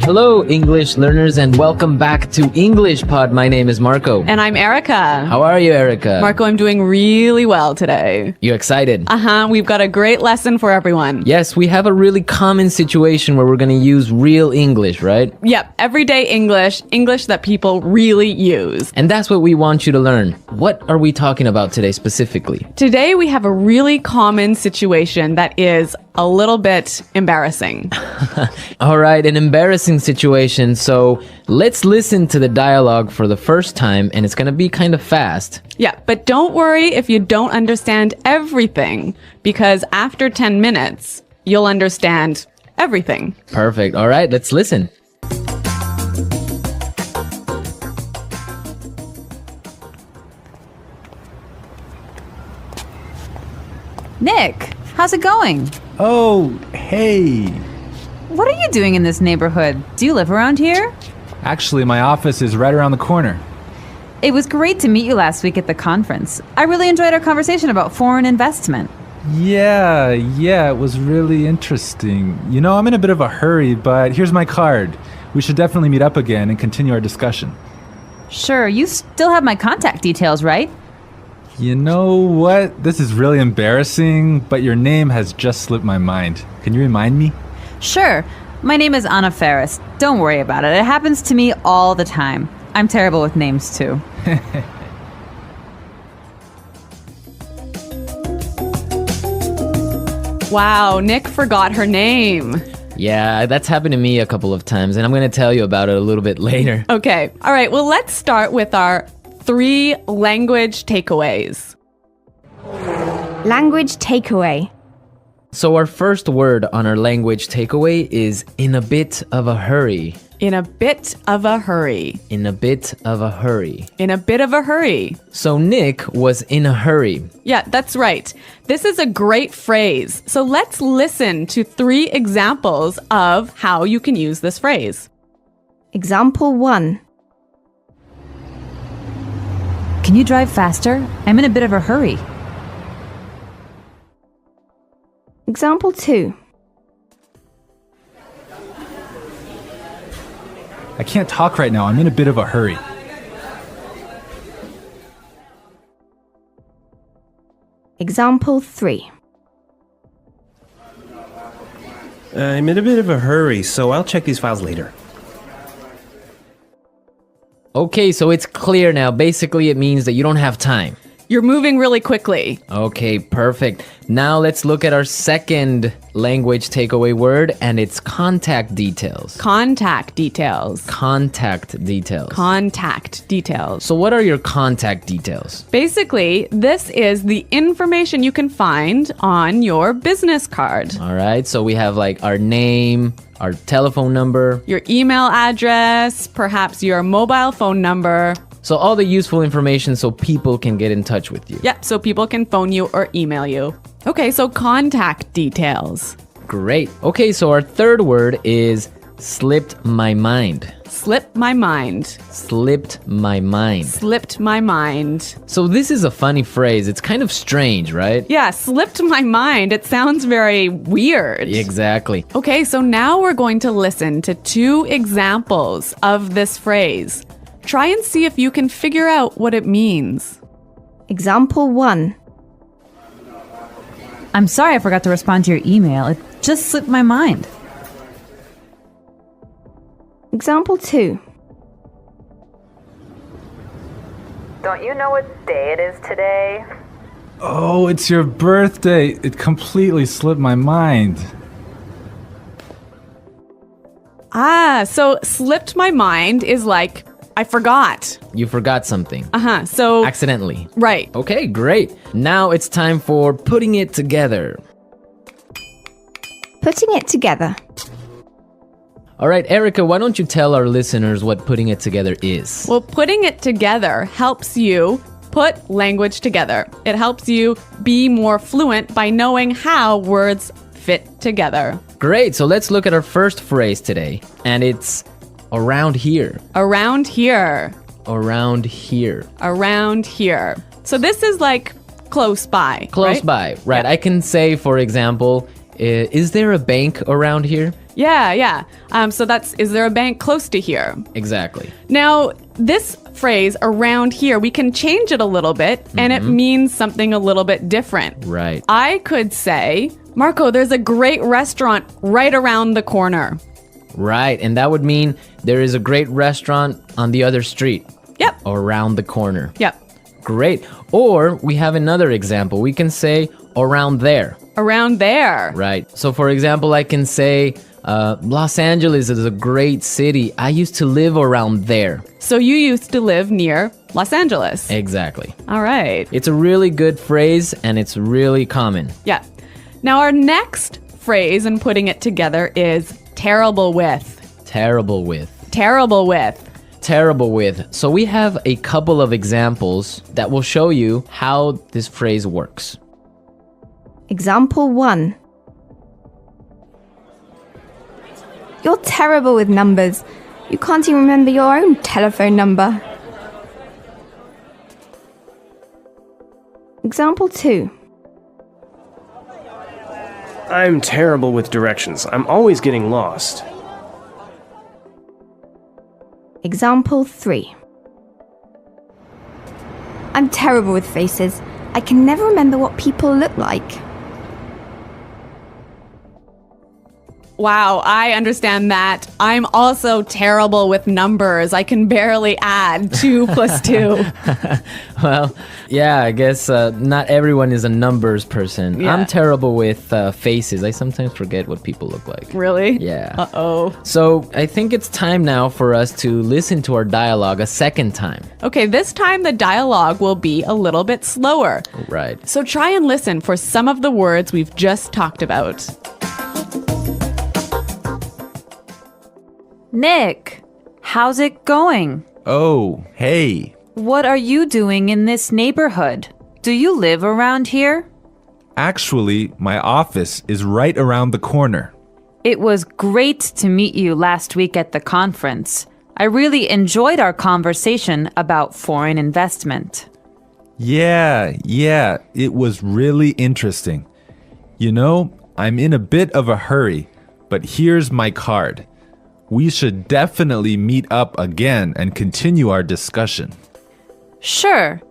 Hello, English learners, and welcome back to English Pod. My name is Marco. And I'm Erica. How are you, Erica? Marco, I'm doing really well today. You excited? We've got a great lesson for everyone. Yes, we have a really common situation where we're going to use real English, right? Yep, everyday English, English that people really use. And that's what we want you to learn. What are we talking about today specifically? Today we have a really common situation that is a little bit embarrassing. All right, an embarrassing situation. So let's listen to the dialogue for the first time, and it's going to be kind of fast. Yeah, but don't worry if you don't understand everything, because after 10 minutes, you'll understand everything. Perfect. All right, let's listen. Nick, how's it going? Oh, hey. What are you doing in this neighborhood? Do you live around here? Actually, my office is right around the corner. It was great to meet you last week at the conference. I really enjoyed our conversation about foreign investment. Yeah, it was really interesting. You know, I'm in a bit of a hurry, but here's my card. We should definitely meet up again and continue our discussion. Sure, you still have my contact details, right? You know what? This is really embarrassing, but your name has just slipped my mind. Can you remind me? Sure. My name is Anna Ferris. Don't worry about it. It happens to me all the time. I'm terrible with names, too. Wow, Nick forgot her name. Yeah, that's happened to me a couple of times, and I'm going to tell you about it a little bit later. Okay, all right, well, let's start with our 3 language takeaways. Language takeaway. So our first word on our language takeaway is in a bit of a hurry. In a bit of a hurry. In a bit of a hurry. In a bit of a hurry. So Nick was in a hurry. Yeah, that's right. This is a great phrase. So let's listen to 3 examples of how you can use this phrase. Example 1. Can you drive faster? I'm in a bit of a hurry. Example 2. I can't talk right now. I'm in a bit of a hurry. Example 3. I'm in a bit of a hurry, so I'll check these files later. Okay, so it's clear now. Basically, it means that you don't have time. You're moving really quickly. Okay, perfect. Now let's look at our second language takeaway word, and it's contact details. Contact details. Contact details. Contact details. So what are your contact details? Basically, this is the information you can find on your business card. All right, so we have like our name, our telephone number. Your email address, perhaps your mobile phone number. So all the useful information so people can get in touch with you. Yep, so people can phone you or email you. Okay, so contact details. Great. Okay, so our third word is slipped my mind. Slipped my mind. Slipped my mind. Slipped my mind. So this is a funny phrase. It's kind of strange, right? Yeah, slipped my mind. It sounds very weird. Exactly. Okay, so now we're going to listen to 2 examples of this phrase. Try and see if you can figure out what it means. Example 1. I'm sorry I forgot to respond to your email. It just slipped my mind. Example 2. Don't you know what day it is today? Oh, it's your birthday. It completely slipped my mind. So slipped my mind is like, I forgot. You forgot something. So Accidentally. right. Okay, great. Now it's time for putting it together. Putting it together. All right, Erica, why don't you tell our listeners what putting it together is? Well, putting it together helps you put language together. It helps you be more fluent by knowing how words fit together. Great, so let's look at our first phrase today, and it's around here. Around here. Around here. Around here. So this is like close by. Close right? by, right. Yeah. I can say, for example, is there a bank around here? Yeah. So that's, is there a bank close to here? Exactly. Now, this phrase around here, we can change it a little bit and it means something a little bit different. Right. I could say, Marco, there's a great restaurant right around the corner. Right. And that would mean there is a great restaurant on the other street. Yep. Or around the corner. Yep. Great. Or we have another example. We can say around there. Around there. Right. So for example, I can say Los Angeles is a great city. I used to live around there. So you used to live near Los Angeles. Exactly. All right. It's a really good phrase and it's really common. Yeah. Now our next phrase and putting it together is terrible with. Terrible with. Terrible with. Terrible with. So we have a couple of examples that will show you how this phrase works. Example 1. You're terrible with numbers. You can't even remember your own telephone number. Example 2. I'm terrible with directions. I'm always getting lost. Example 3. I'm terrible with faces. I can never remember what people look like. Wow, I understand that. I'm also terrible with numbers. I can barely add 2 plus 2. Well, yeah, I guess not everyone is a numbers person. Yeah. I'm terrible with faces. I sometimes forget what people look like. Really? Yeah. Uh-oh. So I think it's time now for us to listen to our dialogue a second time. Okay, this time the dialogue will be a little bit slower. Right. So try and listen for some of the words we've just talked about. Nick, how's it going? Oh, hey. What are you doing in this neighborhood? Do you live around here? Actually, my office is right around the corner. It was great to meet you last week at the conference. I really enjoyed our conversation about foreign investment. Yeah, it was really interesting. You know, I'm in a bit of a hurry, but here's my card. We should definitely meet up again and continue our discussion. Sure.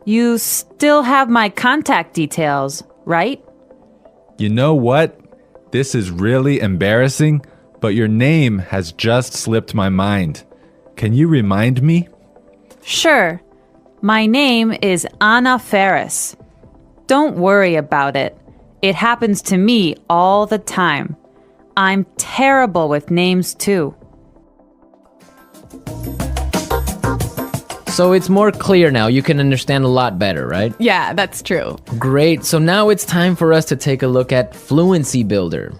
You still have my contact details, right? You know what? This is really embarrassing, but your name has just slipped my mind. Can you remind me? Sure. My name is Anna Ferris. Don't worry about it. It happens to me all the time. I'm terrible with names too. So it's more clear now. You can understand a lot better, right? Yeah, that's true. Great. So now it's time for us to take a look at Fluency Builder.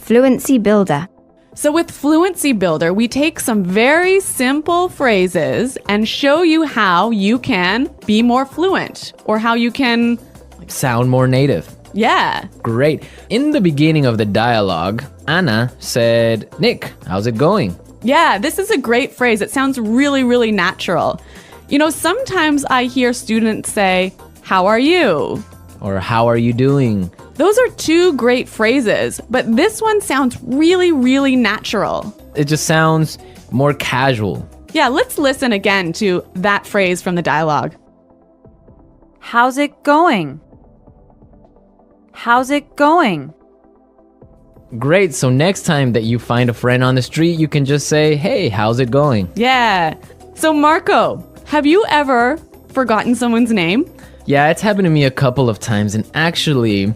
Fluency Builder. So with Fluency Builder, we take some very simple phrases and show you how you can be more fluent or how you can, Sound more native. yeah. Great. In the beginning of the dialogue, Anna said, Nick, how's it going? Yeah, this is a great phrase. It sounds really, really natural. You know, sometimes I hear students say, how are you? Or how are you doing? Those are 2 great phrases, but this one sounds really, really natural. It just sounds more casual. Yeah, let's listen again to that phrase from the dialogue. How's it going? How's it going? Great. So next time that you find a friend on the street, you can just say, hey, how's it going? Yeah. So Marco, have you ever forgotten someone's name? Yeah, it's happened to me a couple of times. And actually,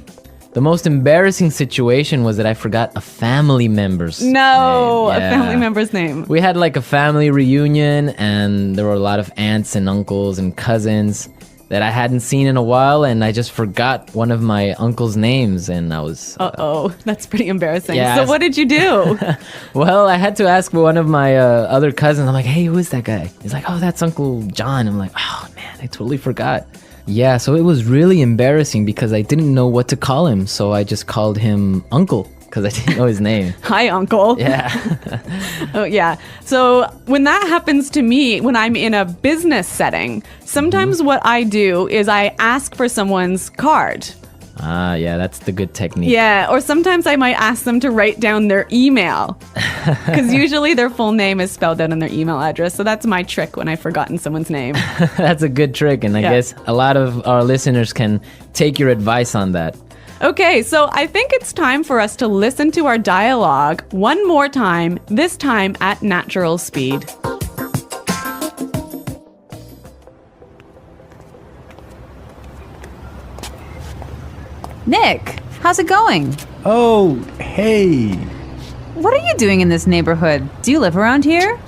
the most embarrassing situation was that I forgot a family member's name. No, a Yeah. family member's name. We had like a family reunion and there were a lot of aunts and uncles and cousins that I hadn't seen in a while, and I just forgot one of my uncle's names, and I was... Uh-oh, that's pretty embarrassing. Yeah, So what did you do? Well, I had to ask one of my other cousins. I'm like, hey, who is that guy? He's like, oh, that's Uncle John. I'm like, oh, man, I totally forgot. Yeah, so it was really embarrassing because I didn't know what to call him, so I just called him Uncle because I didn't know his name. Hi, Uncle. Yeah. Oh, yeah. So when that happens to me, when I'm in a business setting, sometimes what I do is I ask for someone's card. Ah, yeah, that's the good technique. Yeah, or sometimes I might ask them to write down their email. Because usually their full name is spelled out in their email address. So that's my trick when I've forgotten someone's name. That's a good trick, and I Yeah. guess a lot of our listeners can take your advice on that. Okay, so I think it's time for us to listen to our dialogue one more time, this time at natural speed. Nick, how's it going? Oh, hey. What are you doing in this neighborhood? Do you live around here?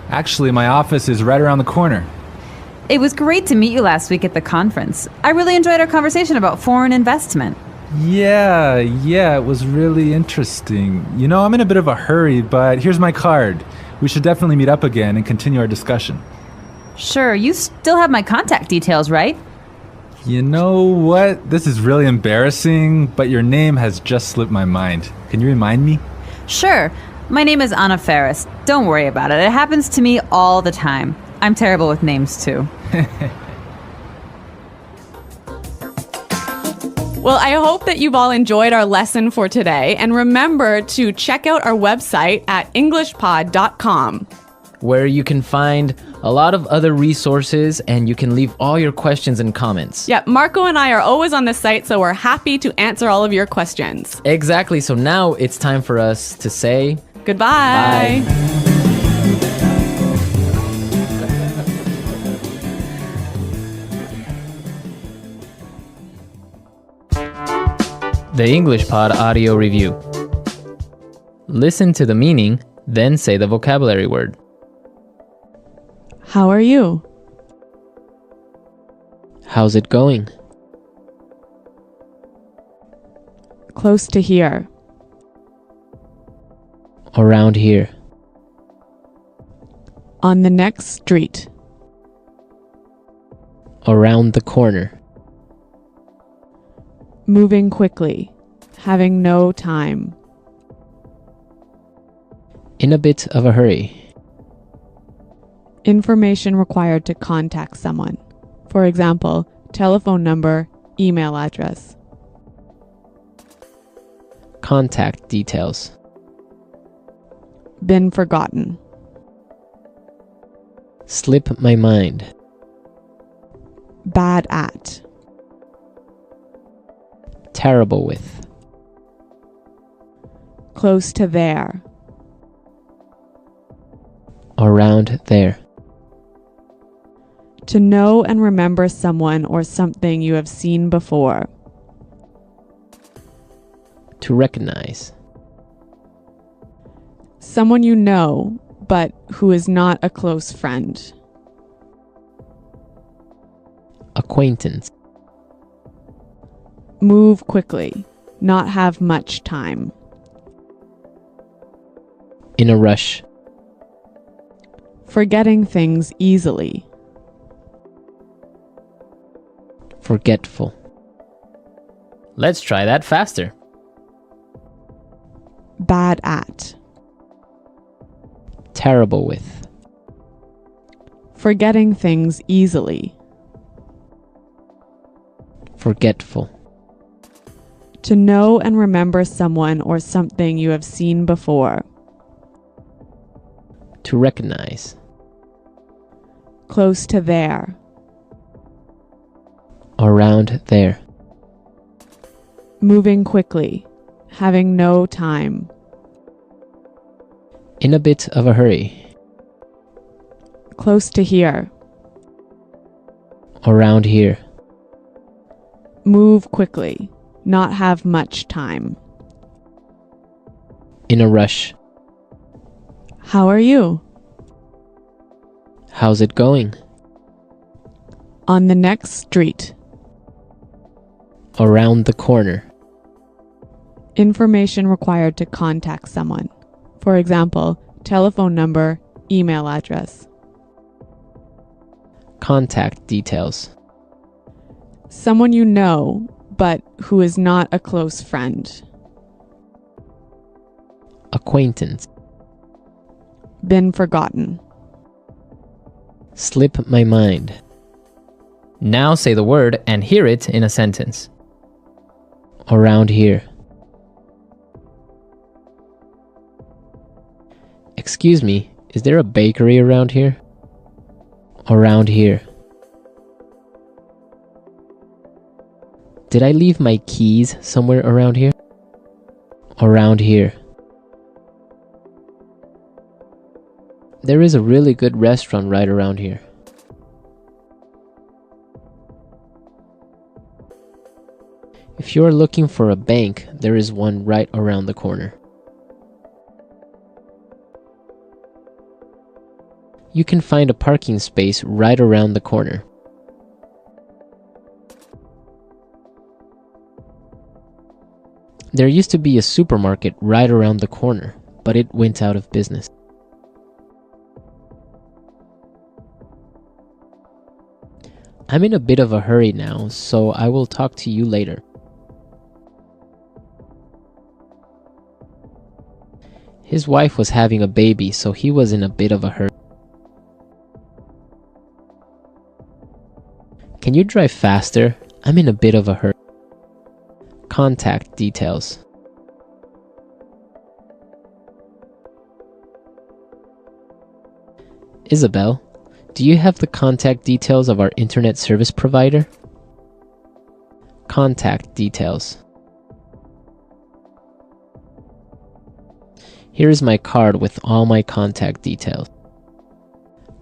Actually, my office is right around the corner. It was great to meet you last week at the conference. I really enjoyed our conversation about foreign investment. Yeah, it was really interesting. You know, I'm in a bit of a hurry, but here's my card. We should definitely meet up again and continue our discussion. Sure, you still have my contact details, right? You know what? This is really embarrassing, but your name has just slipped my mind. Can you remind me? Sure. My name is Anna Ferris. Don't worry about it. It happens to me all the time. I'm terrible with names, too. Well, I hope that you've all enjoyed our lesson for today. And remember to check out our website at englishpod.com. where you can find a lot of other resources and you can leave all your questions and comments. Yeah, Marco and I are always on the site, so we're happy to answer all of your questions. Exactly. So now it's time for us to say Goodbye. Bye. The English Pod Audio Review. Listen to the meaning, then say the vocabulary word. How are you? How's it going? Close to here. Around here. On the next street. Around the corner. Moving quickly. Having no time. In a bit of a hurry. Information required to contact someone. For example, telephone number, email address. Contact details. Been forgotten. Slip my mind. Bad at. Terrible with. Close to there. Around there. To know and remember someone or something you have seen before. To recognize. Someone you know, but who is not a close friend. Acquaintance. Move quickly. Not have much time. In a rush. Forgetting things easily. Forgetful. Let's try that faster. Bad at. Terrible with. Forgetting things easily. Forgetful. To know and remember someone or something you have seen before. To recognize. Close to there. Around there. Moving quickly. Having no time. In a bit of a hurry. Close to here. Around here. Move quickly. Not have much time. In a rush. How are you? How's it going? On the next street. Around the corner. Information required to contact someone. For example, telephone number, email address. Contact details. Someone you know, but who is not a close friend. Acquaintance. Been forgotten. Slip my mind. Now say the word and hear it in a sentence. Around here. Excuse me, is there a bakery around here? Around here. Did I leave my keys somewhere around here? Around here. There is a really good restaurant right around here. If you are looking for a bank, there is one right around the corner. You can find a parking space right around the corner. There used to be a supermarket right around the corner, but it went out of business. I'm in a bit of a hurry now, so I will talk to you later. His wife was having a baby, so he was in a bit of a hurry. Can you drive faster? I'm in a bit of a hurry. Contact details. Isabel, do you have the contact details of our internet service provider? Contact details. Here is my card with all my contact details.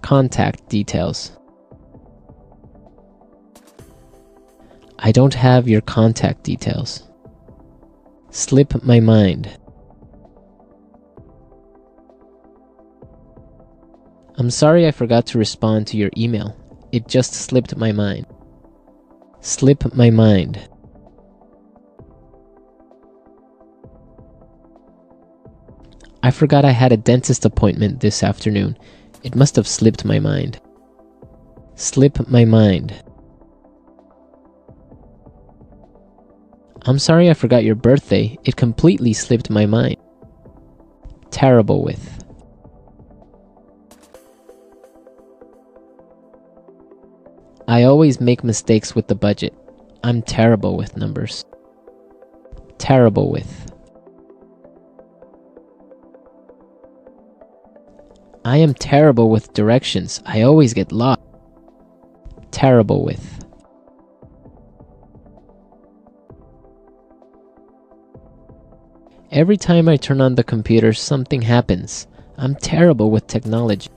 Contact details. I don't have your contact details. Slip my mind. I'm sorry I forgot to respond to your email. It just slipped my mind. Slip my mind. I forgot I had a dentist appointment this afternoon. It must have slipped my mind. Slip my mind. I'm sorry I forgot your birthday. It completely slipped my mind. Terrible with. I always make mistakes with the budget. I'm terrible with numbers. Terrible with. I am terrible with directions. I always get lost. Terrible with. Every time I turn on the computer, something happens. I'm terrible with technology.